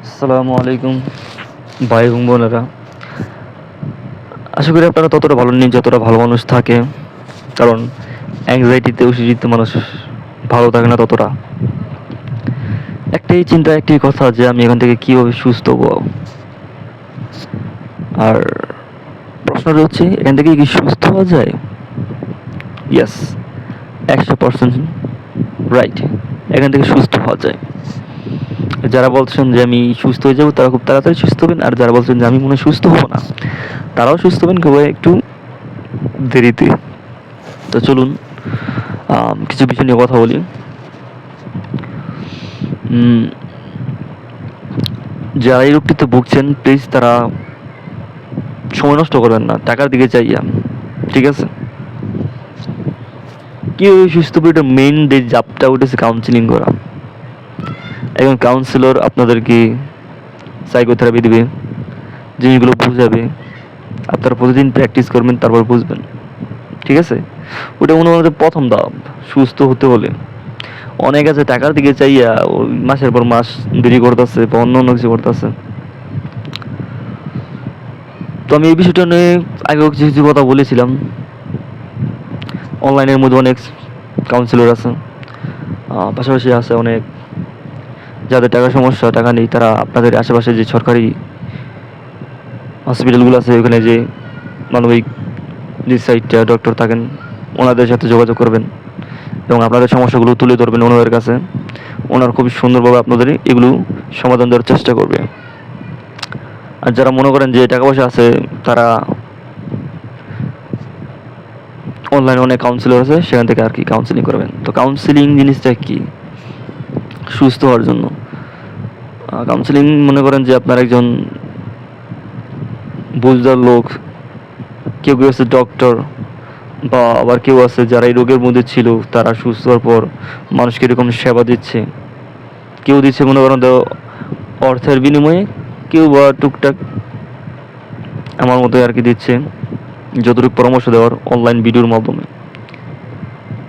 আসসালামু আলাইকুম ভাই এবং বোনেরা। আশা করি আপনারা ততটা ভালো নেই যতটা ভালো মানুষ থাকে, কারণ অ্যাংজাইটিতে অসুচিতে মানুষ ভালো থাকে না ততটা। একটাই চিন্তা, একটাই কথা, যে আমি এখান থেকে কীভাবে সুস্থ হবো। আর প্রশ্নটা হচ্ছে, এখান থেকে কি সুস্থ হওয়া যায়? ইয়েস, 100% রাইট, এখান থেকে সুস্থ হওয়া যায়। যারা বলছেন যে আমি সুস্থ হয়ে যাবো, তারা খুব তাড়াতাড়ি সুস্থ হবেন, আর যারা বলছেন যে আমি মনে হয় সুস্থ হবো না, তারাও সুস্থ হবেন, কেবল একটু দেরিতে। তো চলুন কিছু বিষয় নিয়ে কথা বলি। যারা এই রোগটিতে ভুগছেন, প্লিজ তারা সময় নষ্ট করবেন না টাকার দিকে চাইয়া, ঠিক আছে? কি সুস্থ এটা মেইন যে জাবটা উঠেছে কাউন্সিলিং করা। একজন কাউন্সিলর আপনাদেরকে সাইকোথেরাপি দিবে, জিনিসগুলো বুঝাবে, আপনারা প্রতিদিন প্র্যাকটিস করবেন, তারপর বুঝবেন, ঠিক আছে? ওটা মনে হয় প্রথম ধাপ সুস্থ হতে হলে। অনেক আছে টাকার দিকে চাইয়া ওই মাসের পর মাস দেরি করতেছে বা অন্য অন্য কিছু করতেছে। তো আমি এই বিষয়টা নিয়ে আগেও কিছু কিছু কথা বলেছিলাম। অনলাইনের মধ্যে অনেক কাউন্সিলর আছে, পাশাপাশি আছে অনেক যাদের টাকার সমস্যা, টাকা নেই, তারা আপনাদের আশেপাশে যে সরকারি হসপিটালগুলো আছে ওখানে যে মানবিক যে সাইডটা ডক্টর থাকেন, ওনাদের সাথে যোগাযোগ করবেন এবং আপনাদের সমস্যাগুলো তুলে ধরবেন ওনাদের কাছে। ওনারা খুবই সুন্দরভাবে আপনাদের এগুলো সমাধান দেওয়ার চেষ্টা করবে। আর যারা মনে করেন যে টাকা পয়সা আছে, তারা অনলাইনে অনেক কাউন্সিলর আছে, সেখান থেকে আর কি কাউন্সিলিং করবেন। তো কাউন্সিলিং জিনিসটা কি? সুস্থ হওয়ার জন্য কাউন্সিলিং মনে করেন যে আপনার একজন বুঝদার লোক, কেউ কেউ আছে ডক্টর, বা আবার কেউ আছে যারা এই রোগের মধ্যে ছিল, তারা সুস্থ হওয়ার পর মানুষকে এরকম সেবা দিচ্ছে। কেউ দিচ্ছে মনে করেন তো অর্থের বিনিময়ে, কেউ বা টুকটাক আমার মতো আর কি দিচ্ছে যতটুকু পরামর্শ দেওয়ার অনলাইন ভিডিওর মাধ্যমে।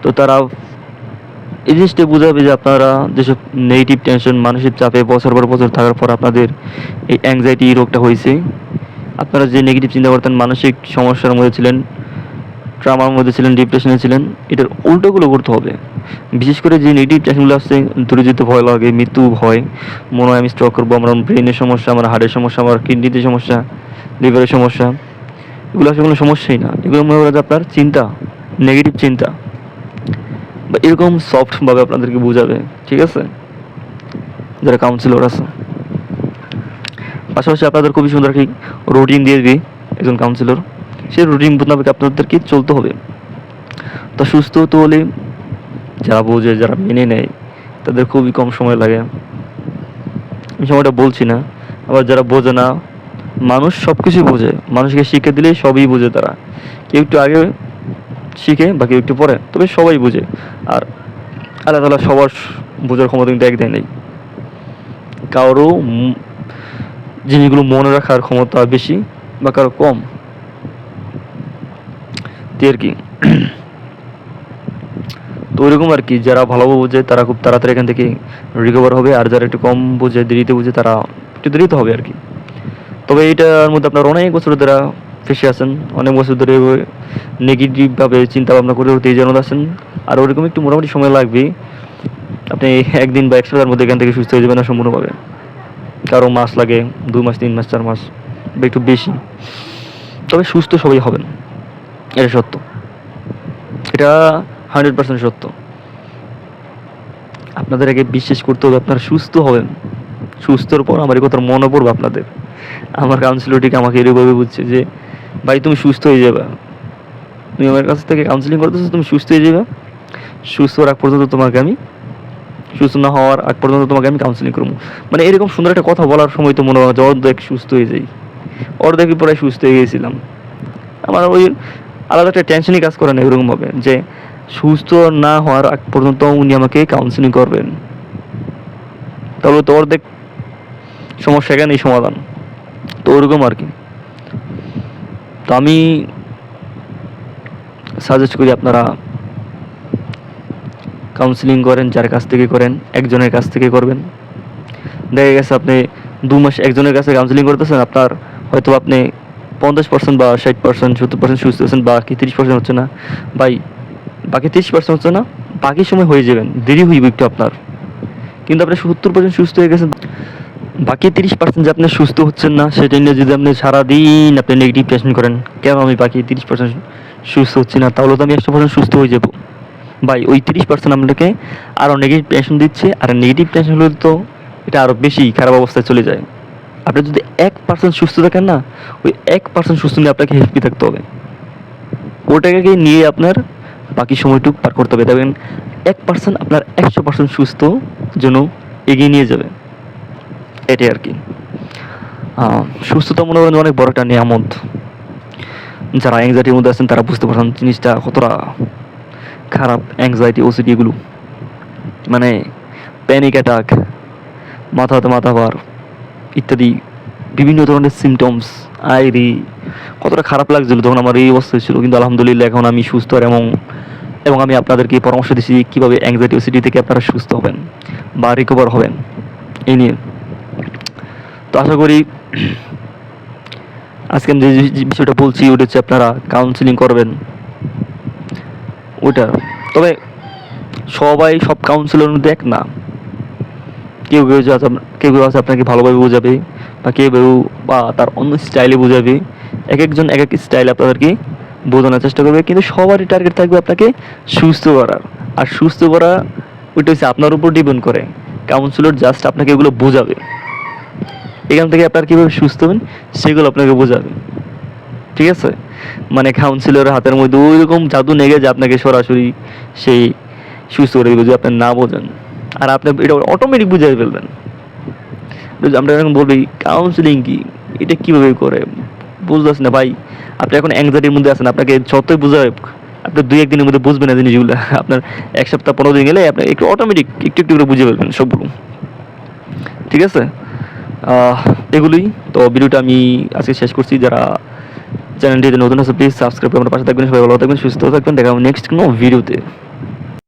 তো তারা এই জিনিসটা বোঝাবে যে আপনারা যেসব নেগেটিভ টেনশন, মানসিক চাপে বছর পর বছর থাকার পর আপনাদের এই অ্যাংজাইটি রোগটা হয়েছে, আপনারা যে নেগেটিভ চিন্তা করতেন, মানসিক সমস্যার মধ্যে ছিলেন, ট্রামার মধ্যে ছিলেন, ডিপ্রেশনে ছিলেন, এটার উল্টোগুলো করতে হবে। বিশেষ করে যে নেগেটিভ টেনশনগুলো আসছে, দূরে যেতে ভয় লাগে, মৃত্যু ভয়, মনে হয় আমি স্ট্রোক করবো, আমার ব্রেনের সমস্যা, আমার হার্টের সমস্যা, আমার কিডনিতে সমস্যা, লিভারের সমস্যা, এগুলো আসলে কোনো সমস্যাই না। এগুলো মনে করা যায় আপনার চিন্তা, নেগেটিভ চিন্তা, বা এরকম সফটভাবে আপনাদেরকে বোঝাবে, ঠিক আছে, যারা কাউন্সিলর আছে। পাশাপাশি আপনাদের খুবই সুন্দর একটি রুটিন দিয়ে দিবি একজন কাউন্সিলর, সেই রুটিন মোতাবেক আপনাদেরকে চলতে হবে। তো সুস্থ হতে হলে যারা বোঝে, যারা মেনে নেয়, তাদের খুবই কম সময় লাগে। আমি সময়টা বলছি না। আবার যারা বোঝে না, মানুষ সব কিছুই বোঝে, মানুষকে শিখে দিলেই সবই বোঝে তারা। কেউ একটু আগে শিখে বা কেউ একটু পরে, তবে সবাই বোঝে। আর আল্লাহ তাআলা সবার বোঝার ক্ষমতা কিন্তু এক দেয় নেই। কারো জিনিসগুলো মনে রাখার ক্ষমতা বেশি বা কারো কম, আর কি। তো ওইরকম আর কি, যারা ভালোভাবে বোঝে তারা খুব তাড়াতাড়ি এখান থেকে রিকভার হবে, আর যারা একটু কম বোঝে, দেরিতে বোঝে, তারা একটু দেরিতে হবে আর কি। তবে এইটার মধ্যে আপনার অনেক বছর ধরে ফেসে আছেন, অনেক বছর ধরে নেগেটিভভাবে চিন্তা ভাবনা করে এই জন্য আছেন, আর ওরকম একটু মোটামুটি সময় লাগবে। আপনি একদিন বা 1 সপ্তাহের মধ্যে এখান থেকে সুস্থ হয়ে যাবেন না সম্পূর্ণভাবে। কারো মাস লাগে, 2 মাস, 3 মাস, 4 মাস বা একটু বেশি। তবে সুস্থ সবাই হবেন, এটা সত্য, এটা 100% সত্য। আপনাদের আগে বিশ্বাস করতে হবে আপনারা সুস্থ হবেন। সুস্থর পর আমার এই কথা মনে পড়বে আপনাদের। আমার কাউন্সিলরটিকে আমাকে এরকমভাবে বুঝছে যে, ভাই তুমি সুস্থ হয়ে যাবে, তুমি আমার কাছ থেকে কাউন্সিলিং করতেছো, তুমি সুস্থ হয়ে যাবে, সুস্থ হওয়ার আগ পর্যন্ত তোমাকে আমি, সুস্থ না হওয়ার আগ পর্যন্ত তোমাকে আমি কাউন্সিলিং করবো। মানে এরকম সুন্দর একটা কথা বলার সময় তো মনে হয় যে অর্ধেক সুস্থ হয়ে যাই, অর্ধেক প্রায় সুস্থ হয়ে গেছিলাম। আমার ওই আলাদা একটা টেনশনই কাজ করে না এরকমভাবে, যে সুস্থ না হওয়ার আগ পর্যন্ত উনি আমাকে কাউন্সিলিং করবেন, তাহলে তো অর্ধেক সমস্যা এখানেই সমাধান। তো ওরকম আর কি। তো আমি সাজেস্ট করি আপনারা কাউন্সিলিং করেন, যার কাছ থেকে করেন, একজনের কাছ থেকে করবেন। দেখা গেছে আপনি 2 মাস একজনের কাছে কাউন্সিলিং করতেছেন, আপনার হয়তো আপনি 50% বা 60% 70% সুস্থ হচ্ছেন, বাকি 30% হচ্ছে না। ভাই বাকি 30% হচ্ছে না, বাকি সময় হয়ে যাবেন, দেরি হইবে একটু আপনার। কিন্তু আপনি 70% সুস্থ হয়ে গেছেন, বাকি 30% যে আপনি সুস্থ হচ্ছেন না সেটা নিয়ে যদি আপনি সারাদিন আপনি নেগেটিভ টেনশন করেন, কেন আমি বাকি 30% সুস্থ হচ্ছি না, তাহলে তো আমি 100% সুস্থ হয়ে যাব। ভাই ওই 30% আপনাকে আরও নেগেটিভ টেনশন দিচ্ছে, আর নেগেটিভ টেনশন হলে তো এটা আরও বেশি খারাপ অবস্থায় চলে যায়। আপনি যদি 1% সুস্থ থাকেন না, ওই 1% সুস্থ নিয়ে আপনাকে হ্যাপি থাকতে হবে, ওটাকে নিয়ে আপনার বাকি সময়টুকু পার করতে হবে। দেখবেন 1% আপনার 100% সুস্থ যেন এগিয়ে নিয়ে যাবে, এটাই আর কি। সুস্থতা মনে করেন অনেক বড় একটা নিয়ামত। যারা অ্যাংজাইটির মধ্যে আছেন তারা বুঝতে পারছেন জিনিসটা কতটা খারাপ। অ্যাংজাইটি, ওসিডি এগুলো মানে প্যানিক অ্যাটাক, মাথাতে মাথা ভার ইত্যাদি বিভিন্ন ধরনের সিমটমস, আইরি কতটা খারাপ লাগছিল তখন আমার এই অবস্থা ছিল। কিন্তু আলহামদুলিল্লাহ এখন আমি সুস্থ, এবং এবং আমি আপনাদেরকে পরামর্শ দিচ্ছি কীভাবে অ্যাংজাইটি ওসিডি থেকে আপনারা সুস্থ হবেন বা রিকভার হবেন এই নিয়ে। তো আশা করি আজকে আমি যে বিষয়টা বলছি ওটা হচ্ছে আপনারা কাউন্সিলিং করবেন ওটা। তবে সবাই সব কাউন্সিলর মধ্যে এক না, কেউ কেউ আছে কেউ কেউ আছে আপনাকে ভালোভাবে বোঝাবে, বা কেউ কেউ বা তার অন্য স্টাইলে বোঝাবে। এক একজন এক এক স্টাইল আপনাদেরকে বোঝানোর চেষ্টা করবে, কিন্তু সবারই টার্গেট থাকবে আপনাকে সুস্থ করার। আর সুস্থ করা ওইটা হচ্ছে আপনার উপর ডিপেন্ড করে। কাউন্সিলর জাস্ট আপনাকে এগুলো বোঝাবে, এখান থেকে আপনার কীভাবে সুস্থ হবেন সেগুলো আপনাকে বোঝাবে, ঠিক আছে। মানে কাউন্সিলরের হাতের মধ্যে ওই রকম জাদু নেগে যে আপনাকে সরাসরি সেই সুস্থ করে দেবে যদি আপনি না বোঝেন। আর আপনি এটা অটোমেটিক বুঝে ফেলবেন। আমরা এখন বলবি কাউন্সিলিং কি, এটা কীভাবে করে বুঝতেছি না ভাই। আপনি এখন অ্যাংজাইটির মধ্যে আছেন, আপনাকে যতই বোঝাবে আপনি 2-1 দিনের মধ্যে বুঝবেন না জিনিসগুলো। আপনার 1 সপ্তাহ 15 দিন গেলে আপনি একটু অটোমেটিক একটু একটু করে বুঝে ফেলবেন সবগুলো, ঠিক আছে। এগুলোই তো ভিডিওটা আমি আজকে শেষ করছি। যারা চ্যানেলটিতে নতুন আছে প্লিজ সাবস্ক্রাইব করে আমার পাশে থাকবেন। সবাই ভালো থাকবেন, সুস্থ থাকবেন, দেখা হবে নেক্সট কোনো ভিডিওতে।